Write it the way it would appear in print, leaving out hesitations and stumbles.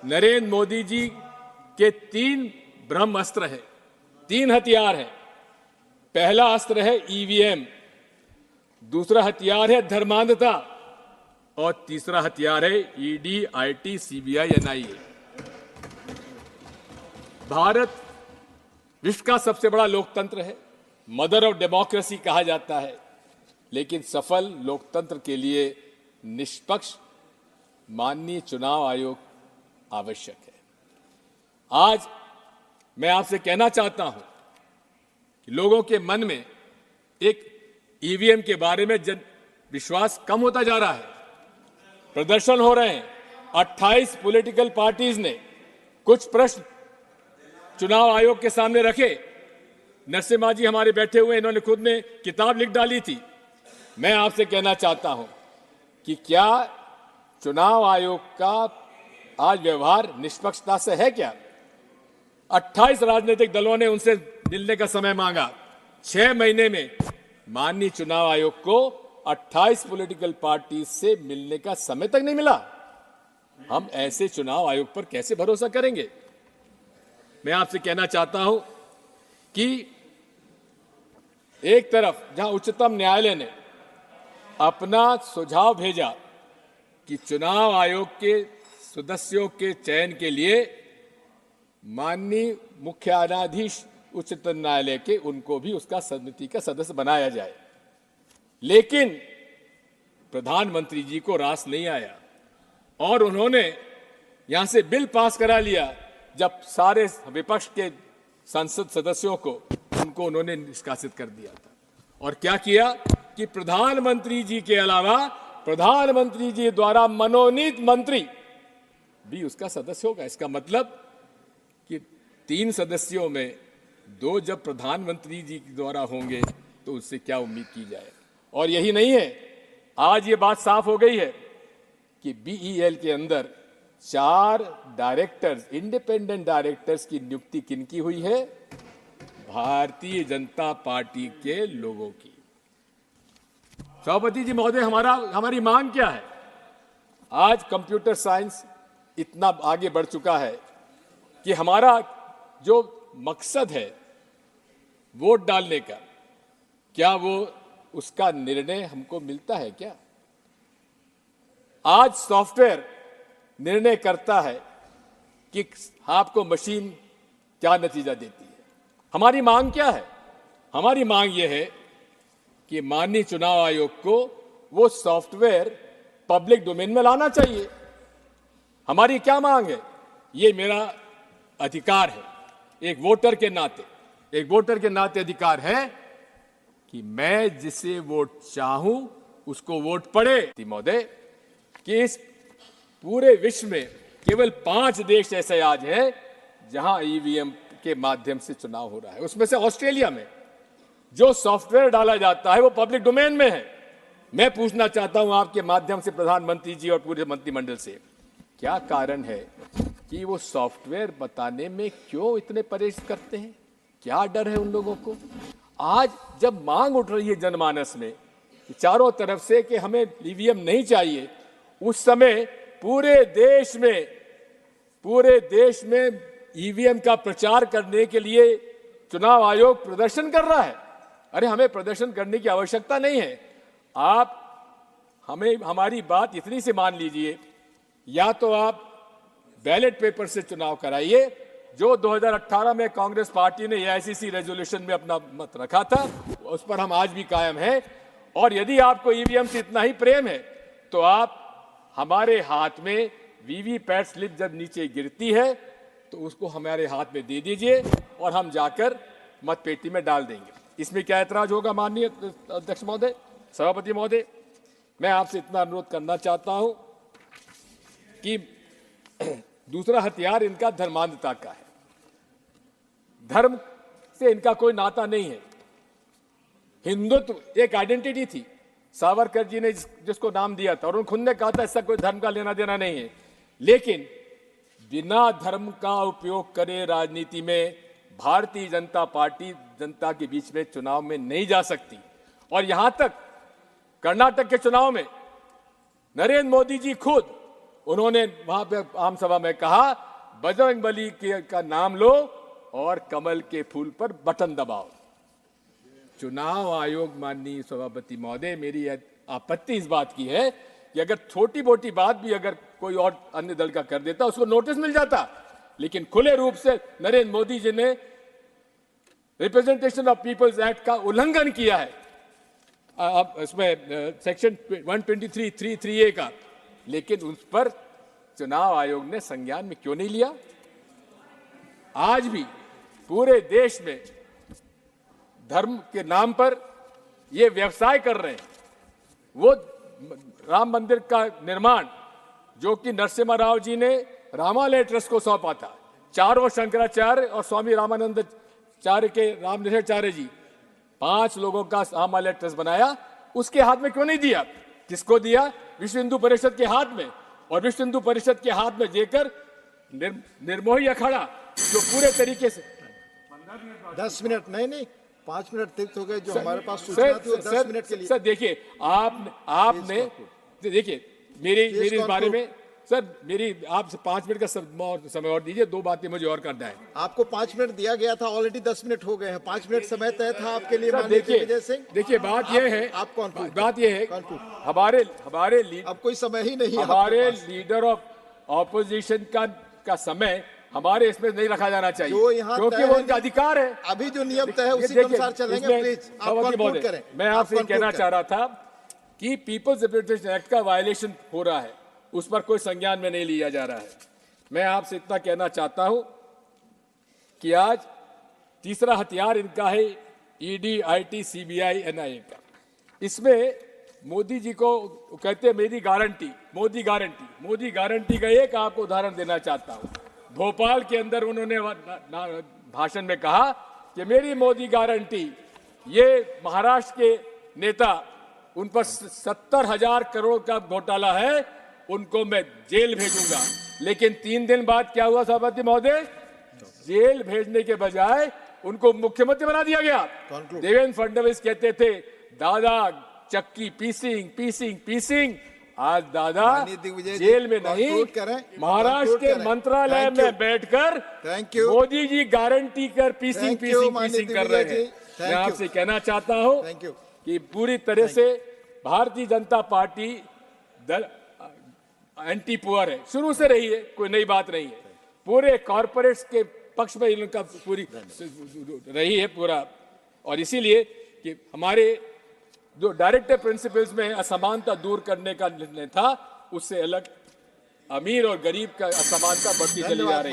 नरेंद्र मोदी जी के 3 ब्रह्मास्त्र है, 3 हथियार हैं। पहला अस्त्र है ईवीएम, दूसरा हथियार है धर्मांधता और तीसरा हथियार है ED, IT, CBI, NIA. Bharat विश्व का सबसे बड़ा लोकतंत्र है, मदर ऑफ डेमोक्रेसी कहा जाता है, लेकिन सफल लोकतंत्र के लिए निष्पक्ष माननीय चुनाव आयोग आवश्यक है। आज मैं आपसे कहना चाहता हूं कि लोगों के मन में एक ईवीएम के बारे में विश्वास कम होता जा रहा है। प्रदर्शन हो रहे हैं। 28 पॉलिटिकल पार्टीज ने कुछ प्रश्न चुनाव आयोग के सामने रखे। नरसिम्हा जी हमारे बैठे हुए, इन्होंने खुद ने किताब लिख डाली थी। मैं आपसे कहना चाहता हूं कि क्या चुनाव आयोग का आज व्यवहार निष्पक्षता से है क्या? 28 राजनीतिक दलों ने उनसे मिलने का समय मांगा। 6 महीने में माननीय चुनाव आयोग को 28 पॉलिटिकल पार्टी से मिलने का समय तक नहीं मिला। हम ऐसे चुनाव आयोग पर कैसे भरोसा करेंगे? मैं आपसे कहना चाहता हूं कि एक तरफ जहां उच्चतम न्यायालय ने अपना सुझाव भेजा कि चुनाव आयोग के सदस्यों के चयन के लिए माननीय मुख्य न्यायाधीश उच्चतम न्यायालय के उनको भी उसका समिति का सदस्य बनाया जाए, लेकिन प्रधानमंत्री जी को रास नहीं आया और उन्होंने यहां से बिल पास करा लिया जब सारे विपक्ष के संसद सदस्यों को उनको उन्होंने निष्कासित कर दिया था। और क्या किया कि प्रधानमंत्री जी के अलावा प्रधानमंत्री जी द्वारा मनोनीत मंत्री भी उसका सदस्य होगा। इसका मतलब कि 3 सदस्यों में 2 जब प्रधानमंत्री जी द्वारा होंगे तो उससे क्या उम्मीद की जाए। और यही नहीं है, आज ये बात साफ हो गई है कि बीईएल के अंदर 4 डायरेक्टर्स, इंडिपेंडेंट डायरेक्टर्स की नियुक्ति किनकी हुई है? भारतीय जनता पार्टी के लोगों की। सभापति जी महोदय, हमारी मांग क्या है? आज कंप्यूटर साइंस इतना आगे बढ़ चुका है कि हमारा जो मकसद है वोट डालने का, क्या वो उसका निर्णय हमको मिलता है क्या? आज सॉफ्टवेयर निर्णय करता है कि आपको मशीन क्या नतीजा देती है। हमारी मांग क्या है? हमारी मांग यह है कि माननीय चुनाव आयोग को वो सॉफ्टवेयर पब्लिक डोमेन में लाना चाहिए। हमारी क्या मांग है? ये मेरा अधिकार है, एक वोटर के नाते अधिकार है कि मैं जिसे वोट चाहूं उसको वोट पड़े। महोदय, कि इस पूरे विश्व में केवल 5 देश ऐसे आज हैं जहां ईवीएम के माध्यम से चुनाव हो रहा है। उसमें से ऑस्ट्रेलिया में जो सॉफ्टवेयर डाला जाता है वो पब्लिक डोमेन में है। मैं पूछना चाहता हूं आपके माध्यम से प्रधानमंत्री जी और पूरे मंत्रिमंडल से, क्या कारण है कि वो सॉफ्टवेयर बताने में क्यों इतने परहेज करते हैं? क्या डर है उन लोगों को? आज जब मांग उठ रही है जनमानस में कि चारों तरफ से कि हमें ईवीएम नहीं चाहिए, उस समय पूरे देश में ईवीएम का प्रचार करने के लिए चुनाव आयोग प्रदर्शन कर रहा है। अरे, हमें प्रदर्शन करने की आवश्यकता नहीं है। आप हमारी बात इतनी सी मान लीजिए, या तो आप बैलेट पेपर से चुनाव कराइए, जो 2018 में कांग्रेस पार्टी ने एआईसीसी रेजोल्यूशन में अपना मत रखा था, उस पर हम आज भी कायम हैं। और यदि आपको ईवीएम से इतना ही प्रेम है तो आप हमारे हाथ में वीवीपैट स्लिप जब नीचे गिरती है तो उसको हमारे हाथ में दे दीजिए और हम जाकर मतपेटी में डाल देंगे। इसमें क्या ऐतराज होगा? माननीय अध्यक्ष महोदय, सभापति महोदय, मैं आपसे इतना अनुरोध करना चाहता हूं कि दूसरा हथियार इनका धर्मांधता का है। धर्म से इनका कोई नाता नहीं है। हिंदुत्व एक आइडेंटिटी थी, सावरकर जी ने जिसको नाम दिया था, और उन्होंने खुद ने कहा था इसका कोई धर्म का लेना देना नहीं है। लेकिन बिना धर्म का उपयोग करे राजनीति में भारतीय जनता पार्टी जनता के बीच में चुनाव में नहीं जा सकती। और यहां तक कर्नाटक के चुनाव में नरेंद्र मोदी जी खुद उन्होंने वहां पे आम सभा में कहा, बजरंगबली का नाम लो और कमल के फूल पर बटन दबाओ। चुनाव आयोग, माननीय सभापति महोदय, मेरी आपत्ति इस बात की है कि अगर छोटी मोटी बात भी अगर कोई और अन्य दल का कर देता, उसको नोटिस मिल जाता, लेकिन खुले रूप से नरेंद्र मोदी जी ने रिप्रेजेंटेशन ऑफ पीपल्स एक्ट का उल्लंघन किया है, अब इसमें सेक्शन 123(3)(3)(a) का, लेकिन उस पर चुनाव आयोग ने संज्ञान में क्यों नहीं लिया? आज भी पूरे देश में धर्म के नाम पर ये व्यवसाय कर रहे हैं। वो राम मंदिर का निर्माण जो कि नरसिम्हा राव जी ने रामालय ट्रस्ट को सौंपा था, चारों शंकराचार्य और स्वामी रामानंदाचार्य के रामनिषाचार्य जी, 5 लोगों का रामालय ट्रस्ट बनाया, उसके हाथ में क्यों नहीं दिया? किसको दिया? विश्व हिंदू परिषद के हाथ में। और विश्व हिंदू परिषद के हाथ में देकर निर्मोही अखाड़ा जो पूरे तरीके से 10 मिनट नहीं 5 मिनट तक हो गए, जो हमारे पास सूचना थी वो 10 मिनट के लिए। सर देखिए, आपने देखिए मेरी इस बारे में सर, मेरी आपसे 5 मिनट का समय और दीजिए, 2 बातें मुझे और करना है। आपको 5 मिनट दिया गया था, ऑलरेडी 10 मिनट हो गए हैं। 5 मिनट समय तय था आपके लिए। देखिए बात यह है, बात यह है, हमारे अब कोई समय ही नहीं है। हमारे लीडर ऑफ ऑपोजिशन का समय हमारे इसमें नहीं रखा जाना चाहिए, क्योंकि वो उनका अधिकार है। अभी जो नियम तय है उसी के अनुसार चलेंगे। प्लीज आप कंक्लूड करें। मैं आपसे कहना चाह रहा था कि पीपल्स रिप्रेजेंटेशन एक्ट का वायलेशन हो रहा है, उस पर कोई संज्ञान में नहीं लिया जा रहा है। मैं आपसे इतना कहना चाहता हूं कि आज तीसरा हथियार इनका है ईडी, आईटी, सीबीआई, एनआईए का। इसमें मोदी जी को कहते हैं मेरी गारंटी, मोदी गारंटी का एक आपको उदाहरण देना चाहता हूं। भोपाल के अंदर उन्होंने भाषण में कहा कि मेरी मोदी गारंटी, ये महाराष्ट्र के नेता, उन पर 70,000 करोड़ का घोटाला है, उनको मैं जेल भेजूंगा। लेकिन 3 दिन बाद क्या हुआ सभापति महोदय? जेल भेजने के बजाय उनको मुख्यमंत्री बना दिया गया। देवेंद्र फडणवीस कहते थे दादा चक्की पीसिंग, आज दादा जेल में नहीं, महाराष्ट्र के मंत्रालय में बैठकर मोदी जी गारंटी कर पीसिंग कर रहे हैं। मैं आपसे कहना चाहता हूं कि पूरी तरह से भारतीय जनता पार्टी दल एंटी पुअर है, शुरू से रही है, कोई नई बात नहीं है। पूरे कॉर्पोरेट्स के पक्ष में इनका पूरी रही है पूरा, और इसीलिए कि हमारे जो डायरेक्टिव प्रिंसिपल्स में असमानता दूर करने का निर्णय था, उससे अलग अमीर और गरीब का असमानता बढ़ती चली जा रही है।